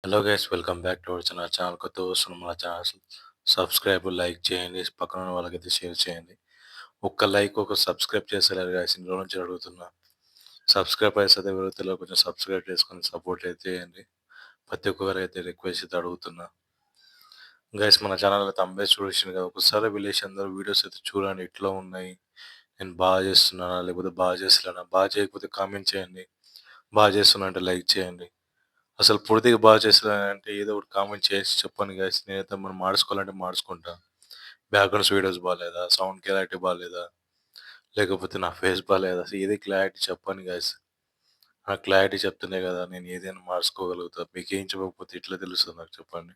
Hello guys, welcome back to our channel. కొత్తగా వస్తున్న మన ఛానల్ సబ్స్క్రైబ్, లైక్ చేయండి. పక్కన ఉన్న వాళ్ళకైతే షేర్ చేయండి. ఒక్క లైక్, ఒక సబ్స్క్రైబ్ చేసేలాగా గైస్ ఇందులో నుంచి అడుగుతున్నా. సబ్స్క్రైబ్ అయితే ఎవరో తెలియదు, కొంచెం సబ్స్క్రైబ్ చేసుకొని సపోర్ట్ అయితే చేయండి. ప్రతి ఒక్కరు అయితే రిక్వెస్ట్ అయితే అడుగుతున్నా. గైస్, మన ఛానల్ అయితే అంబేస్ చూడొచ్చింది కదా, ఒకసారి వెళ్ళేసి అందరూ వీడియోస్ అయితే చూడండి ఎట్లా ఉన్నాయి. నేను బాగా చేస్తున్నానా లేకపోతే బాగా చేస్తున్నానా, బాగా చేయకపోతే కామెంట్ చేయండి. బాగా చేస్తున్నా అంటే లైక్ చేయండి. అసలు పూర్తిగా బాగా చేస్తున్నానంటే ఏదో ఒకటి కామెంట్ చేసి చెప్పండి గైస్. నేనైతే మనం మార్చుకోవాలంటే మార్చుకుంటా. బ్యాక్‌గ్రౌండ్స్ వీడియోస్ బాలేదా? సౌండ్ క్లారిటీ బాలేదా? లేకపోతే నా ఫేస్ బాలేదా? ఏది క్లారిటీ చెప్పండి గైస్. ఆ క్లారిటీ చెప్తేనే కదా నేను ఏదైనా మార్చుకోగలుగుతా. మీకేం చెప్పకపోతే ఎట్లా తెలుస్తది నాకు చెప్పండి.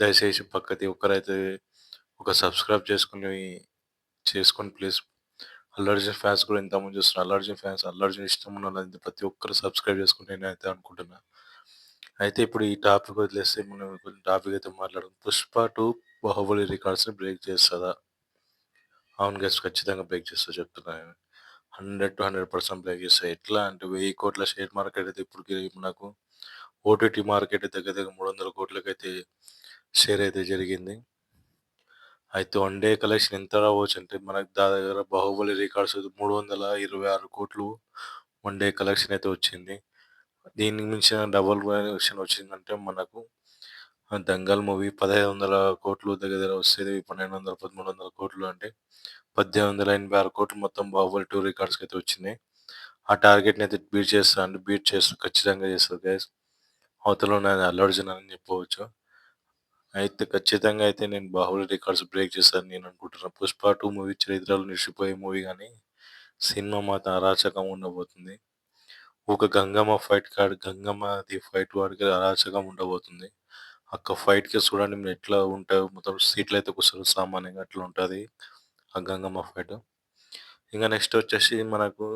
దయచేసి ప్రతి ఒక్కరైతే ఒక సబ్స్క్రైబ్ చేసుకోండి ప్లీజ్. అల్లు అర్జున్ ఫ్యాన్స్ కూడా ఇంతమంది చూస్తున్నారు. అల్లు అర్జున్ ఫ్యాన్స్, అల్లు అర్జున్ ఇష్టం ఉన్నోళ్ళైతే ప్రతి ఒక్కరు సబ్స్క్రైబ్ చేసుకుంటే నేనైతే అనుకుంటున్నా. అయితే ఇప్పుడు ఈ టాపిక్ వదిలేస్తే మనం కొంచెం టాపిక్ అయితే మాట్లాడదాం. 'పుష్ప 2' 'బాహుబలి' రికార్డ్స్‌ని బ్రేక్ చేస్తదా? అవును గైస్, ఖచ్చితంగా బ్రేక్ చేస్తది చెప్తున్నా నేను. 100-100% బ్రేక్ చేస్తది. ఎట్లా అంటే 1000,00,00,000 షేర్ మార్కెట్ అయితే ఇప్పటికి మనకు ఓటీటీ మార్కెట్ దగ్గర దగ్గర 300,00,00,000కైతే షేర్ అయితే జరిగింది. అయితే వన్ డే కలెక్షన్ ఎంత రావచ్చంటే మనకు దగ్గర 'Baahubali' records 326,00,00,000 one day collection అయితే వచ్చింది. దీనికి మించిన డబుల్ కలెక్షన్ వచ్చిందంటే మనకు 'దంగల్' మూవీ 1,500,00,00,000 దగ్గర దగ్గర వస్తది. 1,200, 1,300,00,00,000 అంటే 1,886,00,00,000 మొత్తం 'బాహుబలి 2' రికార్డ్స్‌కైతే వచ్చినాయి. ఆ టార్గెట్‌నయితే బీట్ చేస్తా అంటే బీట్ చేస్తది, ఖచ్చితంగా చేస్తది గైస్. అవతల ఉన్నది అల్లు అర్జున్ అని చెప్పవచ్చు. అయితే ఖచ్చితంగా అయితే నేను 'బాహుబలి' రికార్డ్స్ బ్రేక్ చేస్తానని నేను అనుకుంటున్నా. 'పుష్ప 2' మూవీ చరిత్రలో నిలిచిపోయే మూవీ గానీ, సినిమా మాత్రం అరాచకంగా ఉండబోతుంది. ఒక గంగమ్మ గంగమ్మది ఫైట్ వాడికి అరాచకంగా ఉండబోతుంది. ఫైట్‌కి చూడండి మీరు ఎట్లా ఉంటాయో, మొత్తం సీట్లయితే కూర్చోరు సామాన్యంగా అట్లా ఉంటది ఆ గంగమ్మ ఫైట్. ఇంక నెక్స్ట్ వచ్చేసి మనకు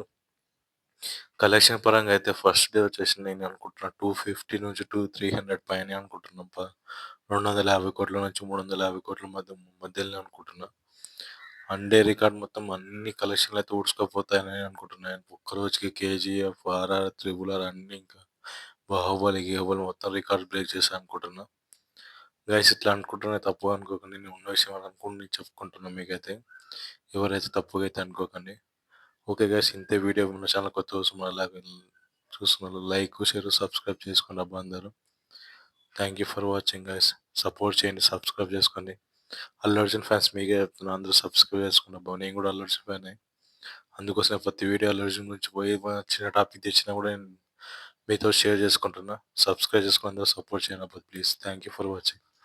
కలెక్షన్ పరంగా అయితే ఫస్ట్ డే వచ్చేసి నేను అనుకుంటున్నా 250-300 పైనే అనుకుంటున్నా. 250,00,00,000 నుంచి 350,00,00,000 మధ్యలోనే అనుకుంటున్నా. వన్ డే రికార్డ్ మొత్తం అన్ని కలెక్షన్‌లయితే ఊడ్చుకపోతాయని అనుకుంటున్నా. ఒక్క రోజుకి 'కేజీఎఫ్', 'ఆర్ఆర్', 'త్రిబుల్ ఆర్' అన్నీ ఇంకా 'బాహుబలి' 'గీహుబలి' మొత్తం రికార్డ్ బ్రేక్ చేశాయి అనుకుంటున్నా. గైస్, ఇట్లా అనుకుంటున్నా తప్పుగా అనుకోకండి. నేను ఉన్న విషయం అనుకుని నేను చెప్పుకుంటున్నా మీకైతే. ఎవరైతే తప్పుగా అయితే అనుకోకండి. ఓకే గైస్, ఇంతే వీడియో. మన ఛానల్ కొత్తగా చూస్తున్నారు లైక్, షేర్, సబ్స్క్రైబ్ చేసుకోండి అబ్బా అందరూ. Thank you for watching guys. Support చేయండి, సబ్స్క్రైబ్ చేసుకోండి. అల్లు అర్జున్ ఫ్యాన్స్ మీకే చెప్తున్నా, అందరూ సబ్స్క్రైబ్ చేసుకోండి అబ్బా. నేను కూడా అల్లు అర్జున్ ఫ్యానే. అందుకోసమే ప్రతి వీడియో అల్లు అర్జున్ గురించి పోయి చిన్న టాపిక్ తెచ్చినా కూడా నేను మీతో షేర్ చేసుకుంటున్నా. సబ్స్క్రైబ్ చేసుకొని అందరూ సపోర్ట్ చేయండి అబ్బా please. Thank you for watching.